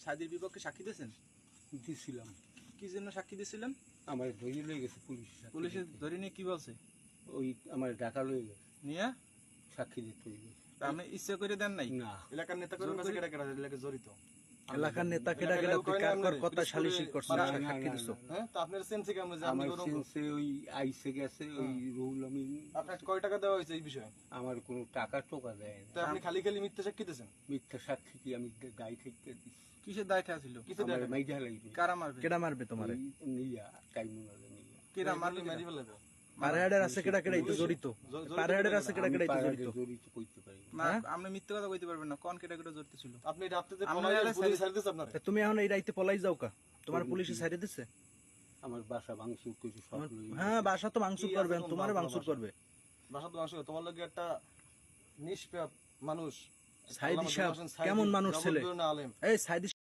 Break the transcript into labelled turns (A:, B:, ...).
A: সাদির বিপক্ষে সাক্ষী দিয়েছেন?
B: দিছিলাম।
A: কি জন্য সাক্ষী দিয়েছিলেন?
B: আমার ধরে লয়ে গেছে পুলিশ।
A: পুলিশে ধরে নিয়ে কি বলছে?
B: ওই আমার ডাকা লয়ে গেছে,
A: নিয়ে
B: সাক্ষী দিতে হইবে।
A: তা আপনি ইচ্ছা করে দেন নাই?
B: না,
C: এলাকার নেতা কর্মীর কাছে কেডা কেডা এলাকায় জড়িত?
D: এলাকার নেতা কেডা কেডা তুই কার কার কথা সালিশি করছিস
B: না, না,
D: সাক্ষী
B: না,
D: দিছো?
B: না।
C: হ্যাঁ, তো আপনার সেন্সে কেমন যে আপনি
B: আমার
C: কোনো
B: সেন্সে ওই আইসে গেছে ওই রুহুল আমিন।
C: আপনার কয় টাকা দেওয়া হয়েছে এই বিষয়ে?
B: আমার কোনো টাকা টোকা দেয়
C: তো
B: না।
C: আপনি খালি খালি মিথ্যা সাক্ষী দিয়েছেন?
B: মিথ্যা সাক্ষী কি আমি গাই থেকে দিচ্ছি?
A: কিসের দায় খেয়া ছিল?
C: কিছু
B: আমার
C: দেন
B: মাইজা লাগবে।
A: কারা মারবে?
D: কেডা মারবে তোমারে?
B: নিয়া কাইমুনালে নিয়া।
A: কেরা মারবে?
C: মারি ফেলাবে।
D: পাড়াহাড়ের আছে কেডা কেডা ইতো জড়িত? পাড়াহাড়ের আছে কেডা কেডা ইতো
B: আমি
D: জড়িত?
B: জড়িত কইতে পারি না।
A: না আপনি মিথ্যে কথা কইতে পারবেন না। কোন কেটা কেটা জড়িত ছিল?
C: আপনি রাত্রিতে
A: আমরা
C: পলাইয়া
A: এলাকায়
C: পুলিশ ছাড় দিয়েছে আপনার?
D: তা তুমি এখন এই রাইতে পলাই যাও কা? তোমার পুলিশে ছাড়িয়ে দিছে?
B: আমার বাসা ভাঙচুর করেছে সব লইয়া।
D: হ্যাঁ, বাসা তো ভাঙচুর করবে, তোমার ভাঙচুর করবে।
C: বাসা তো মাংস তোমার লগে একটা নিষ্পাপ মানুষ
D: সাইদি সাহেব কেমন মানুষ ছেলে?
C: আলেম
D: এই সাইদি